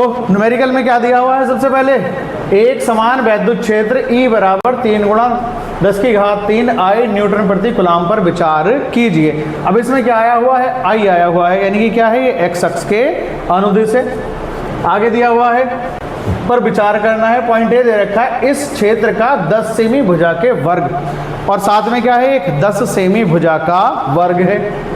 तो न्यूमेरिकल में क्या दिया हुआ है, सबसे पहले एक समान वैद्युत क्षेत्र E बराबर 3 गुणा 10⁻³ I न्यूटन प्रति कूलम पर विचार कीजिए। अब इसमें क्या आया हुआ है, I आया हुआ है, यानी कि क्या है, ये x अक्ष के अनुदिश है। आगे दिया हुआ है पर विचार करना है, पॉइंट ए दे रखा है, इस क्षेत्र का 10 सेमी भुजा के वर्ग, और साथ में क्या है, एक 10 सेमी भुजा का वर्ग है।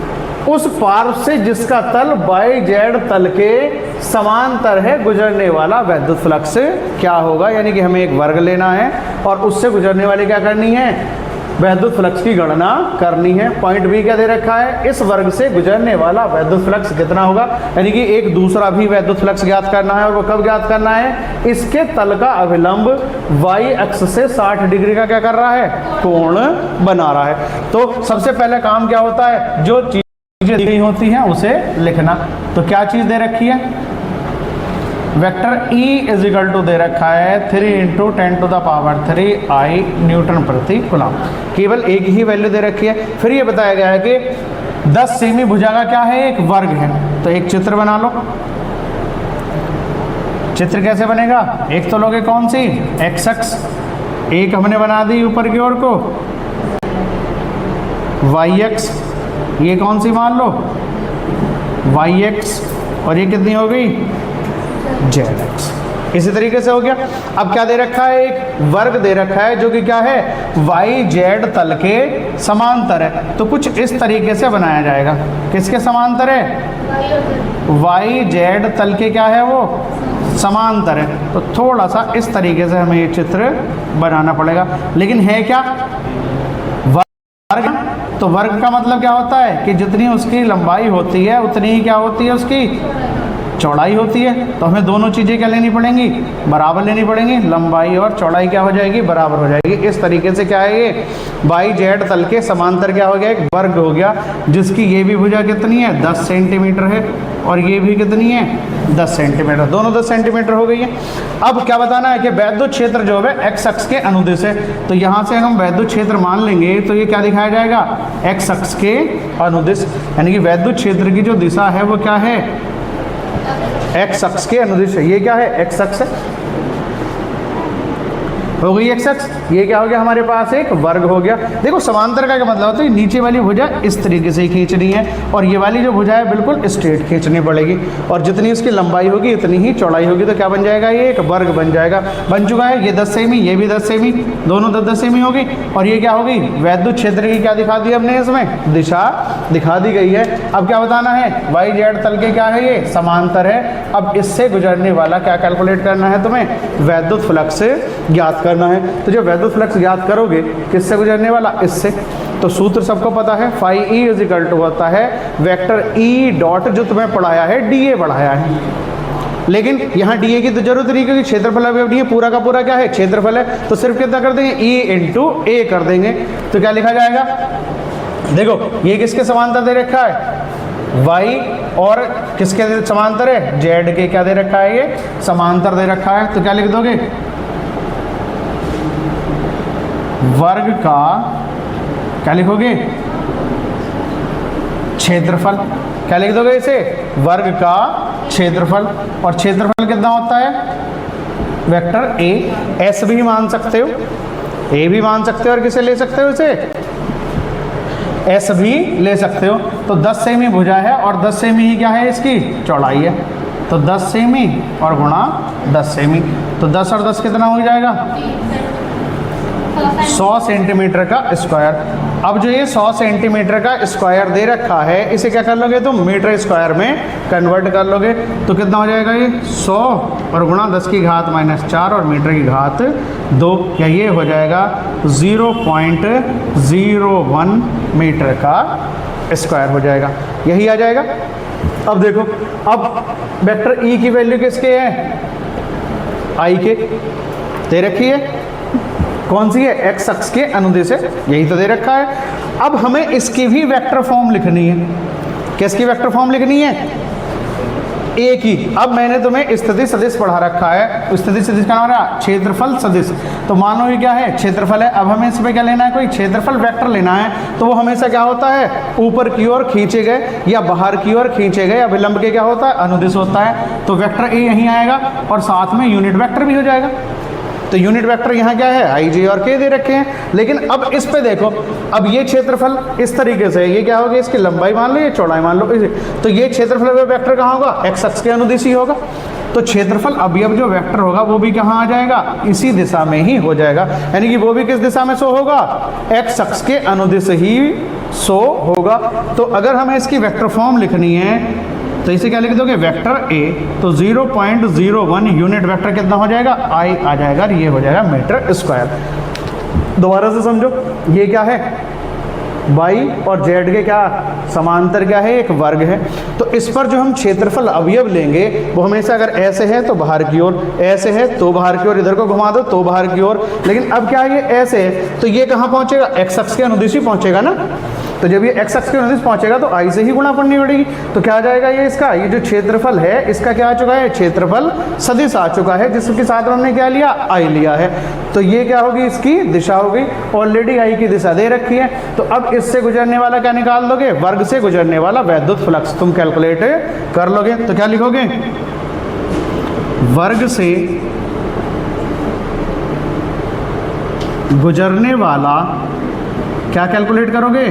उस पार्श्व से जिसका तल YZ तल के समांतर है गुजरने वाला वैद्युत फ्लक्स क्या होगा, यानी कि हमें एक वर्ग लेना है और उससे गुजरने वाली क्या करनी है, वैद्युत फ्लक्स की गणना करनी है। पॉइंट बी क्या दे रखा है, इस वर्ग से गुजरने वाला वैद्युत फ्लक्स कितना होगा, यानी कि एक दूसरा भी वैद्युत फ्लक्स ज्ञात करना है, और वो कब ज्ञात करना है, इसके तल का अभिलंब y अक्ष से 60 डिग्री का क्या कर रहा है, कोण बना रहा है। तो सबसे पहले काम क्या होता है, जो चीजें दी गई होती हैं उसे लिखना। तो क्या चीज दे रखी है, vector E is equal to दे रखा है 3 × 10⁻³ I न्यूटन प्रति कूलम, केवल एक ही वैल्यू दे रखी है। फिर ये बताया गया है कि 10 सेमी भुजा का क्या है, एक वर्ग है। तो एक चित्र बना लो। चित्र कैसे बनेगा, एक तो लोगे कौन सी, x अक्ष, एक हमने बना दी ऊपर की ओर को y अक्ष, ये कौन सी मान लो y अक्ष, और ये कितनी हो गई z अक्ष। इसी तरीके से हो गया। अब क्या दे रखा है, एक वर्ग दे रखा है जो कि क्या है, YZ तल के समांतर है। तो कुछ इस तरीके से बनाया जाएगा, किसके समांतर है, YZ तल के क्या है, वो समांतर है। तो थोड़ा सा इस तरीके से हमें ये चित्र बनाना पड़ेगा। लेकिन है क्या, वर्ग। तो वर्ग का मतलब क्या होता है कि जितनी उसकी लंबाई होती है उतनी ही क्या होती है, उसकी चौड़ाई होती है। तो हमें दोनों चीज़ें क्या लेनी पड़ेंगी, बराबर लेनी पड़ेंगी। लंबाई और चौड़ाई क्या हो जाएगी, बराबर हो जाएगी। इस तरीके से क्या है, ये YZ तल के समांतर क्या हो गया, एक वर्ग हो गया, जिसकी ये भी भुजा कितनी है, 10 सेंटीमीटर है, और ये भी कितनी है, 10 सेंटीमीटर, दोनों 10 सेंटीमीटर हो गई है। अब क्या बताना है कि वैद्युत क्षेत्र जो है x अक्ष के अनुदिश है। तो यहाँ से हम वैद्युत क्षेत्र मान लेंगे तो ये क्या दिखाया जाएगा, x अक्ष के अनुदिश, यानी कि वैद्युत क्षेत्र की जो दिशा है वो क्या है, x अक्ष के अनुदिश है। ये क्या है, x अक्ष हो गई, x अक्ष। ये क्या हो गया, हमारे पास एक वर्ग हो गया। देखो समांतर का क्या मतलब होता है, नीचे वाली भुजा इस तरीके से खींचनी है, और ये वाली जो भुजा है बिल्कुल स्ट्रेट खींचनी पड़ेगी, और जितनी उसकी लंबाई होगी इतनी ही चौड़ाई होगी। तो क्या बन जाएगा, ये एक वर्ग बन जाएगा, बन चुका है। ये 10 सेमी, ये भी 10 सेमी, दोनों 10 सेमी होगी। और ये क्या होगी, वैद्युत क्षेत्र की क्या दिखा दी हमने, इसमें दिशा दिखा दी गई है। अब क्या बताना है, YZ तल के क्या है, ये समांतर है। अब इससे गुजरने वाला क्या कैलकुलेट करना है तुम्हें, वैद्युत फ्लक्स ज्ञात करना है। तो जो वैद्युत फ्लक्स ज्ञात करोगे, किससे गुजरने वाला, इससे। तो सूत्र सबको पता है, φE इज इक्वल टू होता है वेक्टर E डॉट, जो तुम्हें पढ़ाया है DA पढ़ाया है। लेकिन यहाँ DA की तो जरूरत नहीं, क्योंकि क्षेत्रफल अभी पूरा का पूरा क्या है, क्षेत्रफल है। तो सिर्फ कितना कर देंगे, E × A कर देंगे। तो क्या लिखा जाएगा, देखो ये किसके समांतर दे रखा है, y, और किसके समांतर है, z के क्या दे रखा है, ये समांतर दे रखा है। तो क्या लिख दोगे, वर्ग का क्या लिखोगे, क्षेत्रफल। क्या लिख दोगे इसे, वर्ग का क्षेत्रफल। और क्षेत्रफल कितना होता है, वेक्टर A। S भी मान सकते हो, A भी मान सकते हो, और किसे ले सकते हो, इसे S भी ले सकते हो। तो 10 सेमी भुजा है, और 10 सेमी ही क्या है, इसकी चौड़ाई है। तो 10 सेमी और गुणा 10 सेमी, तो 10 और 10 कितना हो जाएगा, 100 सेंटीमीटर का स्क्वायर। अब जो ये 100 सेंटीमीटर का स्क्वायर दे रखा है, इसे क्या कर लोगे तुम, मीटर स्क्वायर में कन्वर्ट कर लोगे। तो कितना हो जाएगा, ये 100 और गुणा 10 की घात -4 और मीटर की घात 2, या ये हो जाएगा 0.01 मीटर का स्क्वायर हो जाएगा, यही आ जाएगा। अब देखो, अब वेक्टर E की वैल्यू किसके है, I के दे रखी है, कौन सी है, x अक्ष के अनुदिश है, यही तो दे रखा है। अब हमें इसकी भी वेक्टर फॉर्म लिखनी है। किसकी वेक्टर फॉर्म लिखनी है, ए की, अब मैंने तुम्हें स्थिति सदिश पढ़ा रखा है, स्थिति सदिश का नाम है क्षेत्रफल सदिश। तो मान लो ये क्या है, क्षेत्रफल है। अब हमें इसमें क्या लेना है, कोई क्षेत्रफल वेक्टर लेना है। तो वो हमेशा क्या होता है, ऊपर की ओर खींचे गए या बाहर की ओर खींचे गए अभिलंब के क्या होता है, अनुदिश होता है। तो वेक्टर ए यहीं आएगा और साथ में यूनिट वेक्टर भी हो जाएगा। तो यूनिट वेक्टर यहाँ क्या है, आई जे और के दे रखे हैं। लेकिन अब इस पे देखो, अब ये क्षेत्रफल इस तरीके से, ये क्या होगा, इसकी लंबाई मान लो, ये चौड़ाई मान लो, तो ये क्षेत्रफल वेक्टर कहाँ होगा, एक्स अक्ष के अनुदिश ही होगा। तो क्षेत्रफल अवयव जो वेक्टर होगा वो भी कहाँ आ जाएगा, इसी दिशा में ही हो जाएगा। यानी कि वो भी किस दिशा में शो होगा, एक्स अक्ष के अनुदिश ही शो होगा। तो अगर हमें इसकी वेक्टर फॉर्म लिखनी है तो इसे क्या लिख दोगे, वेक्टर ए, तो 0.01 यूनिट वेक्टर कितना हो जाएगा, आई आ जाएगा, और ये हो जाएगा मीटर स्क्वायर। दोबारा से समझो, ये क्या है, वाई और जेड के क्या समांतर क्या है, एक वर्ग है। तो इस पर जो हम क्षेत्रफल अवयव लेंगे वो हमेशा अगर ऐसे है तो बाहर की ओर, ऐसे है तो बाहर की ओर, इधर को घुमा दो तो बाहर की ओर। लेकिन अब क्या है, ये ऐसे है तो ये कहाँ पहुंचेगा, एक्स अक्ष के अनुदिश ही पहुंचेगा ना। तो जब ये एक्स अक्ष के अनुदिश पहुंचेगा तो आई से ही गुणा पड़नी पड़ेगी। तो क्या आ जाएगा, ये इसका, ये जो क्षेत्रफल है इसका क्या आ चुका है, क्षेत्रफल सदिश आ चुका है, जिसके साथ हमने क्या लिया, आई लिया है। तो ये क्या होगी, इसकी दिशा होगी, ऑलरेडी आई की दिशा दे रखी है। तो अब इससे गुजरने वाला क्या निकाल दोगे, वर्ग से गुजरने वाला वैद्युत फ्लक्स तुम कैलकुलेट कर लोगे। तो क्या लिखोगे, वर्ग से गुजरने वाला क्या कैलकुलेट करोगे,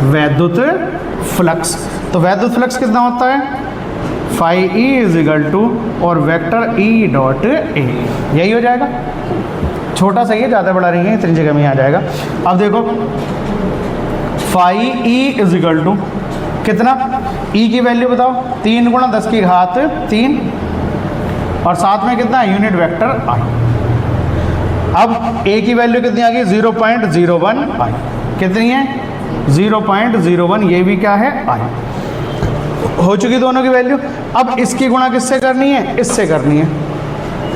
वैद्युत फ्लक्स। तो वैद्युत फ्लक्स कितना होता है, phi E is equal to और वेक्टर ई डॉट ए, यही हो जाएगा। छोटा सा, ये ज़्यादा बड़ा नहीं है, इतनी जगह में आ जाएगा। अब देखो, phi E is equal to कितना, ई की वैल्यू बताओ, 3 गुणा 10 की घात 3 और साथ में कितना यूनिट वेक्टर आई। अब ए की वैल्यू कितनी आ गई, 0.01 आई, कितनी है 0.01, ये भी क्या है, आई हो चुकी दोनों की वैल्यू। अब इसकी गुणा किससे करनी है, इससे करनी है।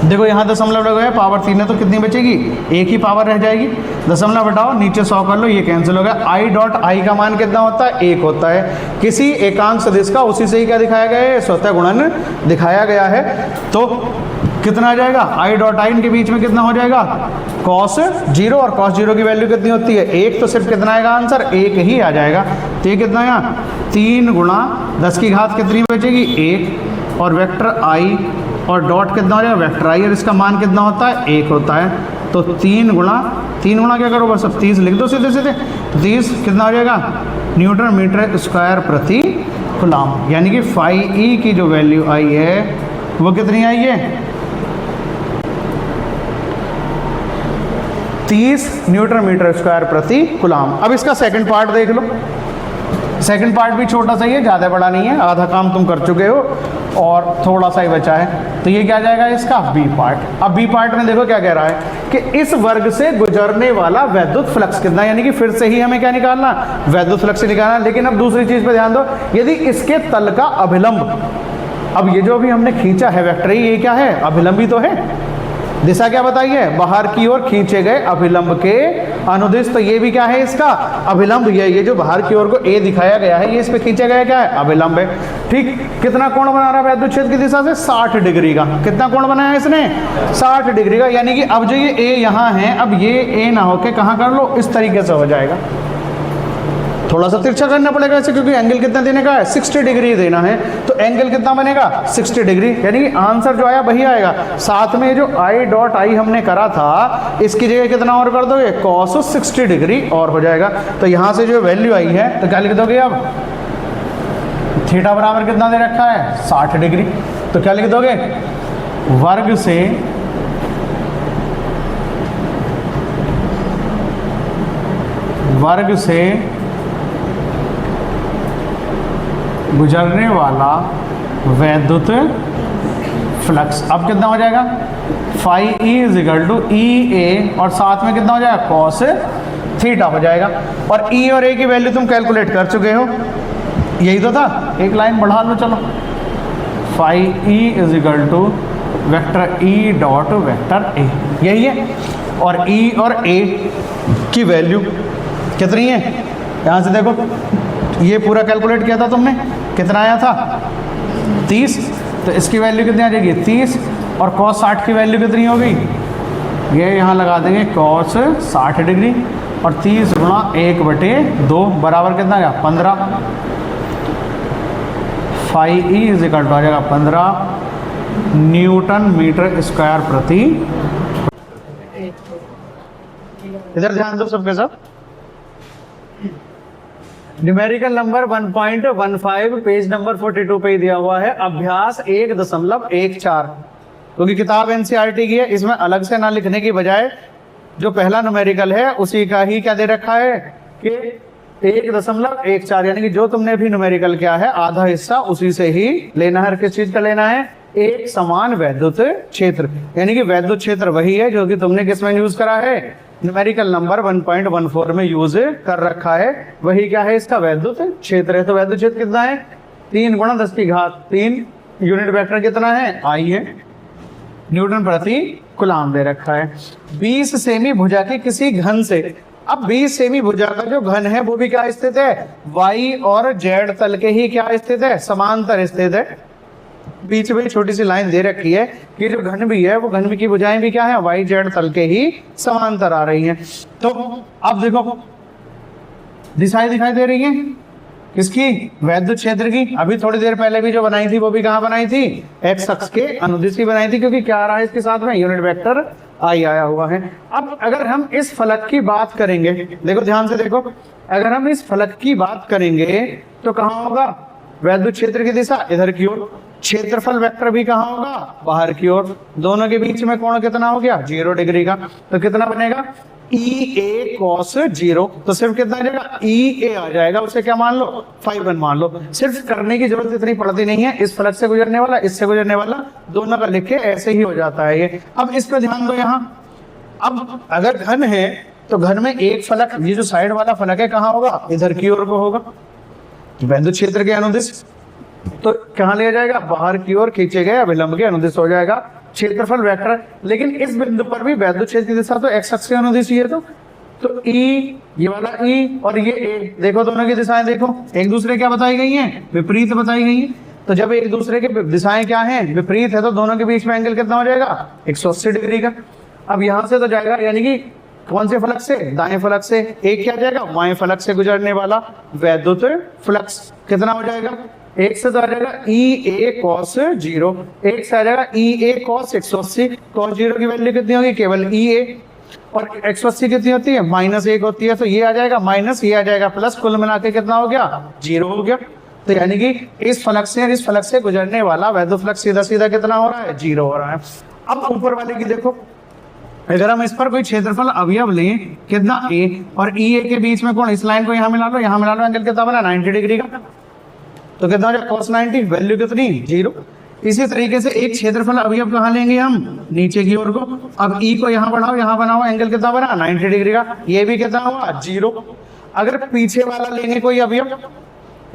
देखो यहाँ दशमलव लगाया, पावर 3 है तो कितनी बचेगी, एक ही पावर रह जाएगी। दशमलव हटाओ, नीचे 100 कर लो, ये कैंसिल हो गया। आई डॉट आई का मान कितना होता है, 1 होता है। किसी एकांक सदिश का उसी से ही क्या दिखाया गया है, स्वतः गुणन दिखाया गया है। तो कितना आ जाएगा, आई डॉट आई, इनके बीच में कितना हो जाएगा, कॉस 0, और कॉस 0 की वैल्यू कितनी होती है, 1। तो सिर्फ कितना आएगा आंसर, 1 ही आ जाएगा। तो ये कितना आया, 3 गुणा 10 की घात कितनी बचेगी, 1, और वेक्टर आई और डॉट कितना हो जाएगा, वेक्टर आई, और इसका मान कितना होता है, 1 होता है। तो 3 गुणा क्या करो, बस अब 30 लिख दो सीधे सीधे। 30 कितना हो जाएगा, न्यूटन मीटर स्क्वायर प्रति कूलम। यानी कि फाई ई की जो वैल्यू आई है वो कितनी आई है, 30 न्यूटन मीटर स्क्वायर प्रति कूलम। अब इसका सेकंड पार्ट देख लो। सेकंड पार्ट भी छोटा सा ही है, ज़्यादा बड़ा नहीं है, आधा काम तुम कर चुके हो और थोड़ा सा ही बचा है। तो ये क्या जाएगा, इसका बी पार्ट। अब बी पार्ट में देखो क्या कह रहा है कि इस वर्ग से गुजरने वाला वैद्युत फ्लक्स कितना, यानी कि फिर से ही हमें क्या निकालना, वैद्युत फ्लक्स निकालना। लेकिन अब दूसरी चीज़ पर ध्यान दो, यदि इसके तल का अभिलंब, अब ये जो अभी हमने खींचा है वेक्टर, ये क्या है, अभिलंबी तो है। दिशा क्या बताइए, बाहर की ओर खींचे गए अभिलंब के अनुदिश। तो ये भी क्या है, इसका अभिलंब। ये जो बाहर की ओर को ए दिखाया गया है, ये इस पे खींचा गया क्या है, अभिलंब है। ठीक, कितना कोण बना रहा है वैद्युत क्षेत्र की दिशा से, 60 डिग्री का। कितना कोण बनाया है इसने, 60 डिग्री का। यानी कि अब जो ये ए यहाँ है, अब ये ए ना होके कहाँ कर लो, इस तरीके से हो जाएगा। थोड़ा सा तिरछा करना पड़ेगा ऐसे, क्योंकि एंगल कितना देने का है, 60 डिग्री देना है। तो एंगल कितना बनेगा, 60 डिग्री। यानी कि आंसर जो आया वही आएगा। साथ में जो आई डॉट आई हमने करा था, इसकी जगह कितना और कर दोगे, कॉस 60 डिग्री और हो जाएगा। तो यहाँ से जो वैल्यू आई है तो क्या लिख दोगे, अब थीटा बराबर कितना दे रखा है, 60 डिग्री। तो क्या लिख दोगे, वर्ग से गुजरने वाला वैद्युत फ्लक्स। अब कितना हो जाएगा, phi E is equal to E A, और साथ में कितना हो जाएगा, कॉस थीटा हो जाएगा। और ई और ए की वैल्यू तुम कैलकुलेट कर चुके हो, यही तो था। एक लाइन बढ़ा लो, चलो, phi E is equal to vector E dot vector A, यही है। और ई और ए की वैल्यू कितनी है, यहाँ से देखो, ये पूरा कैलकुलेट किया था तुमने, कितना आया था, 30, तो इसकी वैल्यू कितनी आ जाएगी 30, और cos 60 की वैल्यू कितनी होगी, ये यहाँ लगा देंगे cos 60 डिग्री, और 30 गुणा 1/2 बराबर कितना आ गया 15, phi E is equal to आ जाएगा 15 न्यूटन मीटर स्क्वायर प्रति। इधर ध्यान दो सबके सब। न्यूमेरिकल नंबर 1.15 पेज नंबर 42 पे ही दिया हुआ है, अभ्यास 1.14, क्योंकि किताब एनसीईआरटी की है, इसमें अलग से ना लिखने की बजाय जो पहला न्यूमेरिकल है उसी का ही क्या दे रखा है कि 1.14, यानी कि जो तुमने भी न्यूमेरिकल किया है आधा हिस्सा उसी से ही लेना है। किस चीज का लेना है, एक समान वैद्युत क्षेत्र, यानी कि वैद्युत क्षेत्र वही है जो कि तुमने किसमें यूज करा है, न्यूमेरिकल नंबर 1.14 में यूज कर रखा है, वही क्या है इसका वैद्युत क्षेत्र है। तो वैद्युत क्षेत्र कितना है 3 × 10⁻3, यूनिट वेक्टर कितना है आई है, न्यूटन प्रति कूलाम दे रखा है। 20 सेमी भुजा के किसी घन से, अब 20 सेमी भुजा का जो घन है वो भी क्या स्थित है, वाई और जेड तल के ही क्या स्थित है, समांतर स्थित है। बीच में छोटी सी लाइन दे रखी है कि जो घन भी है वो घन की भुजाएं भी क्या है, वाई जेड तल के ही समांतर आ रही हैं। तो अब देखो दिशाएं दिखाई दे रही हैं किसकी, वैद्युत क्षेत्र की। अभी थोड़ी देर पहले भी जो बनाई थी वो भी कहाँ बनाई थी, एक्स अक्ष के अनुदिश ही बनाई थी, क्योंकि क्या आ रहा है इसके साथ में, यूनिट वेक्टर आई आया हुआ है। अब अगर हम इस फलक की बात करेंगे, देखो ध्यान से देखो, अगर हम इस फलक की बात करेंगे तो कहाँ होगा, वैद्युत क्षेत्र की दिशा इधर की ओर, क्षेत्रफल वेक्टर भी कहाँ होगा, बाहर की ओर, दोनों के बीच में कोण कितना हो गया 0 डिग्री का, तो कितना बनेगा EA cos 0, तो सिर्फ कितना आ जाएगा EA आ जाएगा, उसे क्या मान लो φ1 मान लो। सिर्फ करने की जरूरत इतनी पड़ती नहीं है, इस फलक से गुजरने वाला इससे गुजरने वाला दोनों का लिख के ऐसे ही हो जाता है ये। अब इस पे ध्यान दो यहाँ, अब अगर घन है तो घन में एक फलक, ये जो साइड वाला फलक है कहाँ होगा, इधर की ओर को होगा, वैद्युत क्षेत्र के अनुदिश, तो कहाँ लिया जाएगा, बाहर की ओर खींचे गए अभिलंब के अनुदिश हो जाएगा क्षेत्रफल वेक्टर। लेकिन इस बिंदु पर भी वैद्युत क्षेत्र की दिशा तो एक्स अक्ष के अनुदिश ही है, तो E, ये वाला E और ये A, देखो दोनों की दिशाएं देखो एक दूसरे क्या बताई गई हैं, विपरीत बताई गई हैं। तो जब एक दूसरे के दिशाएं क्या हैं, विपरीत है, तो दोनों के बीच में एंगल कितना हो जाएगा 180 डिग्री का। अब यहां से तो जाएगा, यानी कि कौन से फलक से, दाएं फलक से, एक क्या जाएगा बाएं फलक से गुजरने वाला वैद्युत फ्लक्स कितना हो जाएगा, एक से तो आ जाएगा EA cos 0, एक से आ जाएगा EA cos 180, cos 0 की वैल्यू कितनी होगी, केवल EA, और 180 कितनी होती है -1 होती है, तो ये आ जाएगा माइनस, ये आ जाएगा प्लस, कुल मिला के कितना हो गया 0 हो गया। तो यानी कि इस फलक से और इस फलक से गुजरने वाला वैद्युत फ्लक्स सीधा सीधा कितना हो रहा है 0 हो रहा है। अब ऊपर वाले की देखो, अगर हम इस पर कोई क्षेत्रफल अवयव लें कितना A और EA के बीच में कौन, इस लाइन को यहाँ मिला लो, यहाँ मिला लो, एंगल कितना बना 90 डिग्री का, तो कितना हो जाएगा cos 90, वैल्यू कितनी 0। इसी तरीके से एक क्षेत्रफल अवयव कहाँ लेंगे हम, नीचे की ओर को। अब E को यहाँ बढ़ाओ, यहाँ बनाओ, एंगल कितना बना 90 डिग्री का, ये भी कितना हुआ 0। अगर पीछे वाला लेंगे कोई अवयव,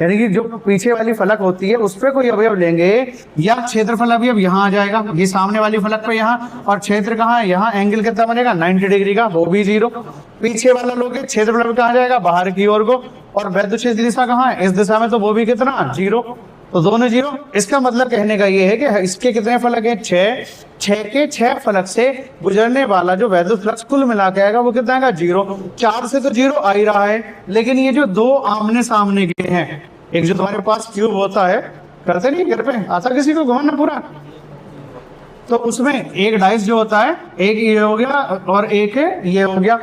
यानी कि जो पीछे वाली फलक होती है उस पर कोई अवयव लेंगे, या क्षेत्रफल अवयव यहाँ आ जाएगा, ये सामने वाली फलक पे यहाँ, और क्षेत्र कहाँ है यहाँ, एंगल कितना बनेगा 90 डिग्री का, वो भी 0। पीछे वाला लोगे, क्षेत्रफल कहाँ जाएगा बाहर की ओर को, और वैद्युत क्षेत्र की दिशा कहाँ है इस दिशा में, तो वो भी कितना 0, तो दोनों 0। इसका मतलब कहने का ये है कि इसके कितने फलक है 6 के 6 फलक से गुजरने वाला जो वैद्युत फ्लक्स कुल मिला के आएगा वो कितना आएगा 0। 4 से तो 0 आ ही रहा है, लेकिन ये जो दो आमने सामने के हैं, एक जो तुम्हारे पास क्यूब होता है, करते नहीं घर पे, आता किसी को घुमाना पूरा, तो उसमें एक डाइस जो होता है, एक ये हो गया और एक ये हो गया,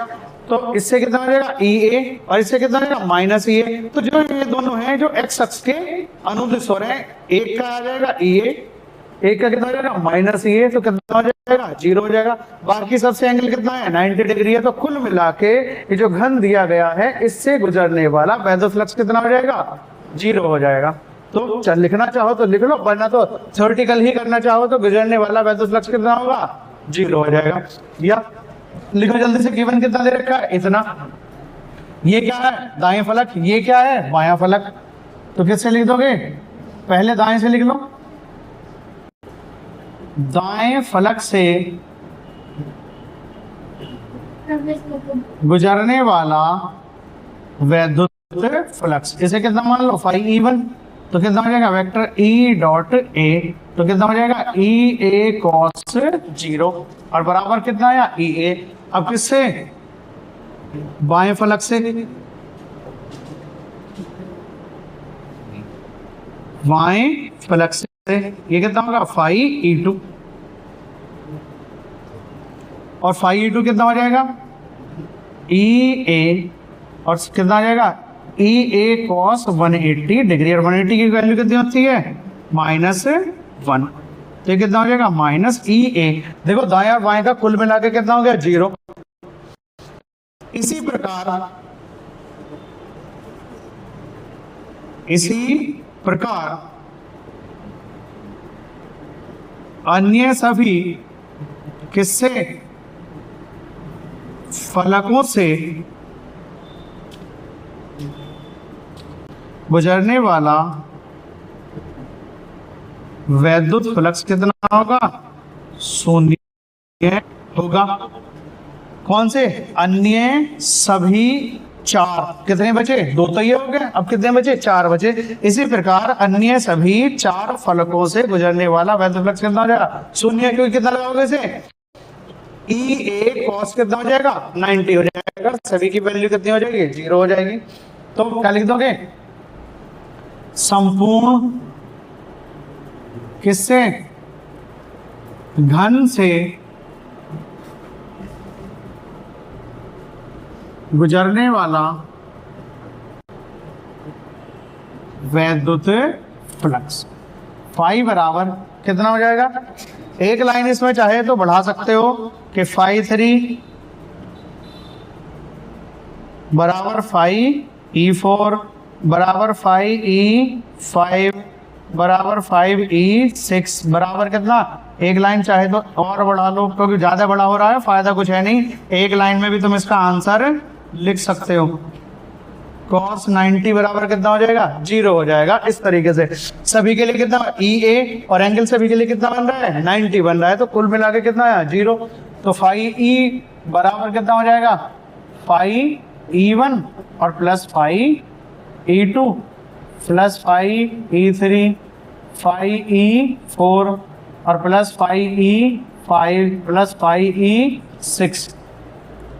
तो इससे कितना हो जाएगा EA और इससे कितना हो जाएगा -EA। तो जो ये दोनों हैं जो एक्स अक्ष के अनुदिश हो रहे हैं, एक का आ जाएगा EA, एक का कितना हो जाएगा -EA, तो कितना हो जाएगा 0 हो जाएगा। बाकी सबसे एंगल कितना है 90 डिग्री है, तो कुल मिला के ये जो घन दिया गया है इससे गुजरने वाला वैद्युत फ्लक्स कितना हो जाएगा 0 हो जाएगा। तो चल लिखना चाहो तो लिख लो, वरना तो थ्योरेटिकल ही करना चाहो तो गुजरने वाला वैद्युत फ्लक्स कितना होगा 0 हो जाएगा। या लिखो जल्दी से, गिवन कितना दे रखा है इतना, ये क्या है दाएं फलक, ये क्या है बायां फलक, तो किससे लिख दोगे, पहले दाएं से लिख लो, दाएं फलक से गुजरने वाला वैद्युत फ्लक्स, इसे कितना मान लो φE1, तो कितना हो जाएगा वेक्टर ई डॉट ए, तो कितना हो जाएगा ई ए कॉस 0 और बराबर कितना आया ई ए। अब किससे, बाएं फलक से, बाएं फलक से ये कितना होगा फाई ई टू, और फाई ई टू कितना हो जाएगा ई ए, और कितना आ जाएगा ई ए कॉस 180 डिग्री, और 180 की वैल्यू कितनी होती है -1, तो ये कितना हो जाएगा माइनस ई ए। देखो दाएं और बाएं का कुल मिला के कितना हो गया 0। इसी प्रकार अन्य सभी किससे फलकों से गुजरने वाला वैद्युत फ्लक्स कितना होगा 0 होगा। कौन से, अन्य सभी 4, कितने बचे 2 तो ये हो गए, अब कितने बचे 4 बचे। इसी प्रकार अन्य सभी 4 फलकों से गुजरने वाला वैद्युत फ्लक्स कितना हो जाएगा 0, क्योंकि कितना लगाओगे इसे ई ए कॉस कितना हो जाएगा 90 हो जाएगा, सभी की वैल्यू कितनी हो जाएगी 0 हो जाएगी। तो क्या लिख दोगे, संपूर्ण किससे, घन से गुजरने वाला वैद्युत फ्लक्स फाई बराबर कितना हो जाएगा, एक लाइन इसमें चाहे तो बढ़ा सकते हो कि फाई 3 बराबर फाई ई 4 बराबर फाई ई 5 बराबर 5 ई 6 बराबर कितना, एक लाइन चाहे तो और बढ़ा लो, क्योंकि ज्यादा बड़ा हो रहा है फायदा कुछ है नहीं, एक लाइन में भी तुम इसका आंसर लिख सकते हो। cos 90 बराबर कितना हो जाएगा 0 हो जाएगा। इस तरीके से सभी के लिए कितना ई ए, और एंगल सभी के लिए कितना बन रहा है 90 बन रहा है, तो कुल मिला के कितना है 0। तो फाई ई बराबर कितना हो जाएगा फाई ई 1 और plus phi E 2 plus phi E 3 phi E 4 और plus phi E 5 plus phi E 6।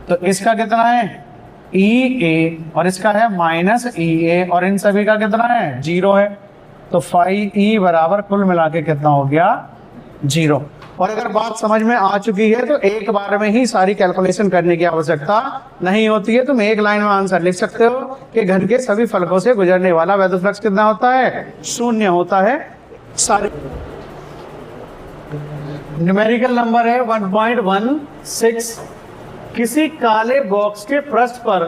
तो इसका कितना है ई ए और इसका है माइनस ई ए, और इन सभी का कितना है 0 है। तो फाई ई बराबर कुल मिला के कितना हो गया 0। और अगर बात समझ में आ चुकी है तो एक बार में ही सारी कैलकुलेशन करने की आवश्यकता नहीं होती है, तुम एक लाइन में आंसर लिख सकते हो कि घन के सभी फलकों से गुजरने वाला वैद्युत फ्लक्स कितना होता है 0 होता है। सारे न्यूमेरिकल नंबर है 1.16। किसी काले बॉक्स के पृष्ठ पर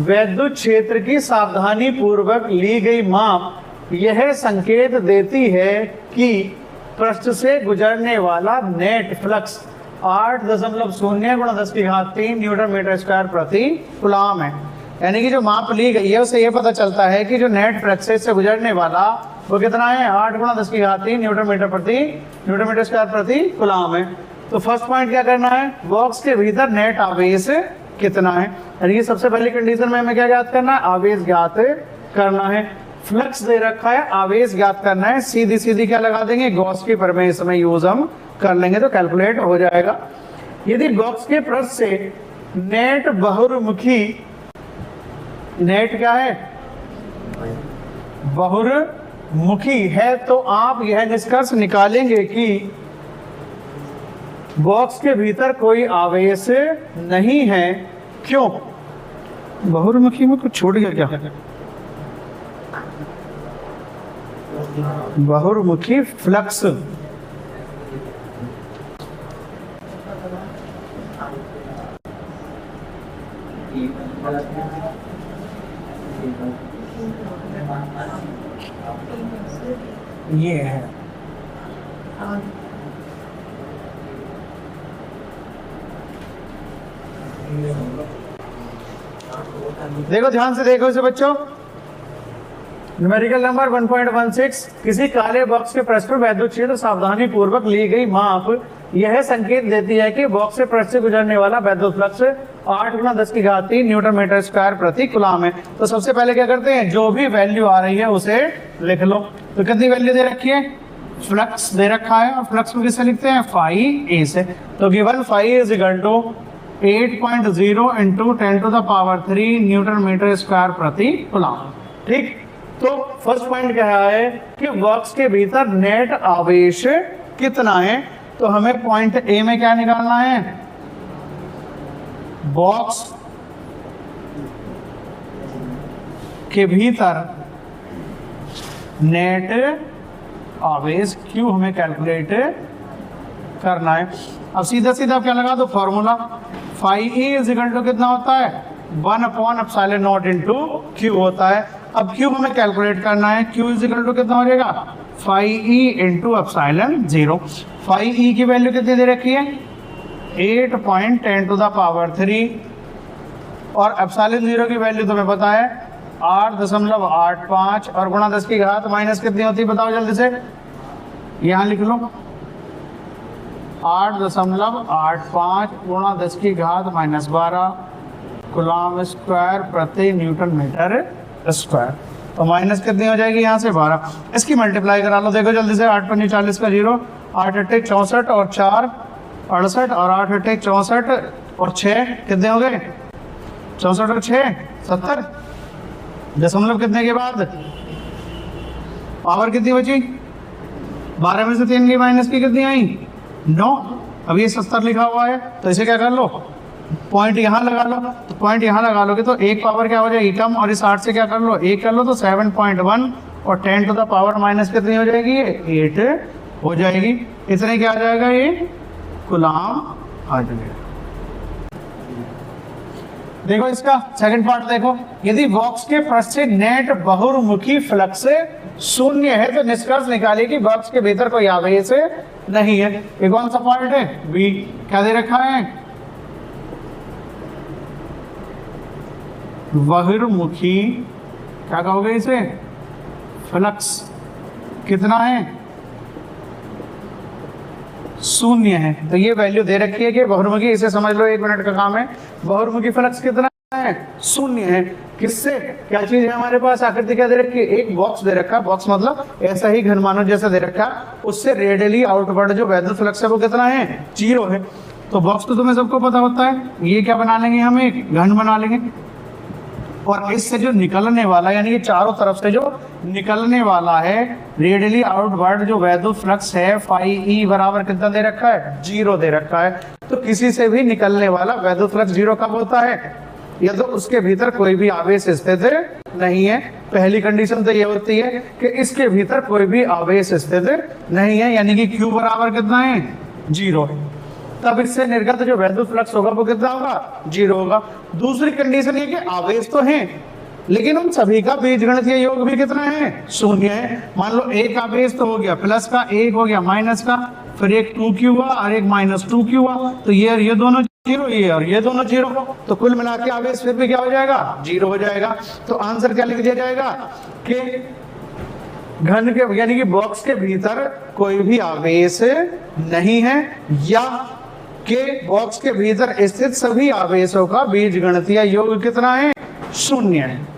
वैद्युत क्षेत्र की सावधानी पूर्वक ली गई माप यह संकेत देती है कि पृष्ठ से गुजरने वाला net flux 8.0 × 10⁻³ newton metre square प्रति कूलम है। यानी कि जो माप ली गई है उससे यह पता चलता है कि जो नेट फ्लक्स से गुजरने वाला वो कितना है 8 × 10⁻³ न्यूटन मीटर स्क्वायर प्रति कूलम है। तो फर्स्ट पॉइंट क्या करना है, बॉक्स के भीतर नेट आवेश कितना है। यानी कि सबसे पहली कंडीशन में हमें क्या ज्ञात करना है, आवेश ज्ञात करना है। फ्लक्स दे रखा है, आवेश ज्ञात करना है, सीधी सीधी क्या लगा देंगे गॉस की प्रमेय इसमें यूज हम कर लेंगे तो कैलकुलेट हो जाएगा। यदि बॉक्स के पृष्ठ से नेट बहुर्मुखी, नेट क्या है बहुर्मुखी है, तो आप यह निष्कर्ष निकालेंगे कि बॉक्स के भीतर कोई आवेश नहीं है। क्यों, बहुर्मुखी में कुछ छूट गया क्या, बहुर्मुखी फ्लक्स ये है। देखो ध्यान से देखो इसे बच्चों, न्यूमेरिकल नंबर 1.16। किसी काले बॉक्स के पृष्ठ पर वैद्युत क्षेत्र सावधानी पूर्वक ली गई माप यह संकेत देती है कि बॉक्स से पृष्ठ से गुजरने वाला वैद्युत फ्लक्स 8 गुणा 10 की घात 3 न्यूटन मीटर स्क्वायर प्रति कूलाम है। तो सबसे पहले क्या करते हैं, जो भी वैल्यू आ रही है उसे लिख लो। तो कितनी वैल्यू दे रखी है, फ्लक्स दे रखा है, और फ्लक्स को किससे लिखते हैं, फाई ए से। तो given phi is equal to 8.0 into 10 to the power 3 newton metre square प्रति कूलाम। ठीक, तो फर्स्ट पॉइंट क्या है कि बॉक्स के भीतर नेट आवेश कितना है। तो हमें पॉइंट ए में क्या निकालना है, बॉक्स के भीतर नेट आवेश Q हमें कैलकुलेट करना है। अब सीधा सीधा क्या लगा दो formula, phi E is equal to कितना होता है, 1/ε0 इंटू Q होता है। अब Q हमें कैलकुलेट करना है, Q इज इक्वल टू कितना हो जाएगा, phi E into ε0। Phi E की वैल्यू कितनी दे रखी है, 8.10 टू द पावर 3, और ε0 की वैल्यू तुम्हें पता है 8.85, और गुणा 10 की घात माइनस कितनी होती है बताओ जल्दी से, यहां लिख लो 8.85 गुणा 10 की घात माइनस 12 कूलाम स्क्वायर प्रति न्यूटन मीटर स्क्वायर। तो माइनस कितनी हो जाएगी यहाँ से 12, इसकी मल्टीप्लाई करा लो, देखो जल्दी से, 8 × 40 का 0, 8 × 8 = 64 और 4 68, और 8 × 8 = 64 और 6 कितने हो गए, 64 और 6 70, दशमलव कितने के बाद पावर कितनी बची, 12 में से 3 की माइनस की कितनी आई, 9। अब ये 70 लिखा हुआ है, तो इसे क्या कर लो, पॉइंट यहाँ लगा लो। तो पॉइंट यहाँ लगा लोगे तो एक पावर क्या हो जाएगी कम, और इस 8 से क्या कर लो, 1 कर लो, तो 7.1, और 10 टू द पावर माइनस कितनी हो जाएगी, 8 हो जाएगी। इतने क्या आ जाएगा, ये कूलाम आ जाएगा। देखो इसका सेकंड पार्ट देखो, यदि बॉक्स के पृष्ठ से नेट बहुर्मुखी फ्लक्स शून्य है तो निष्कर्ष निकालिए कि बॉक्स के भीतर कोई आवेश नहीं है। ये कौन सा पार्ट है, बी। क्या दे रखा है, बहिर्मुखी, क्या कहोगे इसे, फ्लक्स कितना है, शून्य है। तो ये वैल्यू दे रखी है कि बहुर्मुखी, इसे समझ लो, 1 मिनट का काम है। बहुर्मुखी फ्लक्स कितना है, शून्य है। किससे, क्या चीज है हमारे पास, आकृति क्या दे रखी है, एक बॉक्स दे रखा है, बॉक्स मतलब ऐसा ही घनमानव जैसा दे रखा है, उससे रेडियली आउटवर्ड जो वैद्युत फ्लक्स है वो कितना है, 0 है। तो बॉक्स तो तुम्हें सबको पता होता है, ये क्या बना लेंगे, हम एक घन बना लेंगे, और इससे जो निकलने वाला, यानी कि चारों तरफ से जो निकलने वाला है रेडियली आउटवर्ड जो वैद्युत फ्लक्स है, फाई ई बराबर कितना दे रखा है, 0 दे रखा है। तो किसी से भी निकलने वाला वैद्युत फ्लक्स 0 कब होता है, या तो उसके भीतर कोई भी आवेश स्थित नहीं है। पहली कंडीशन तो ये होती है कि इसके भीतर कोई भी आवेश स्थित नहीं है, यानी कि Q बराबर कितना है, 0 है। तब इससे निर्गत जो वैद्युत फ्लक्स होगा वो कितना होगा, 0 होगा। दूसरी कंडीशन ये कि आवेश तो हैं, लेकिन उन सभी का बीजगणितीय योग भी कितना है, 0 है। मान लो एक आवेश तो हो गया प्लस का, एक हो गया माइनस का, फिर एक 2Q हुआ और एक -2Q हुआ, तो ये दोनों 0, ये और ये दोनों 0, तो कुल मिला के आवेश फिर भी क्या हो जाएगा, 0 हो जाएगा। तो आंसर क्या लिख दिया जाएगा कि घन के, यानी कि बॉक्स के भीतर कोई भी आवेश नहीं है, या के बॉक्स के भीतर स्थित सभी आवेशों का बीजगणितीय योग कितना है, 0 है।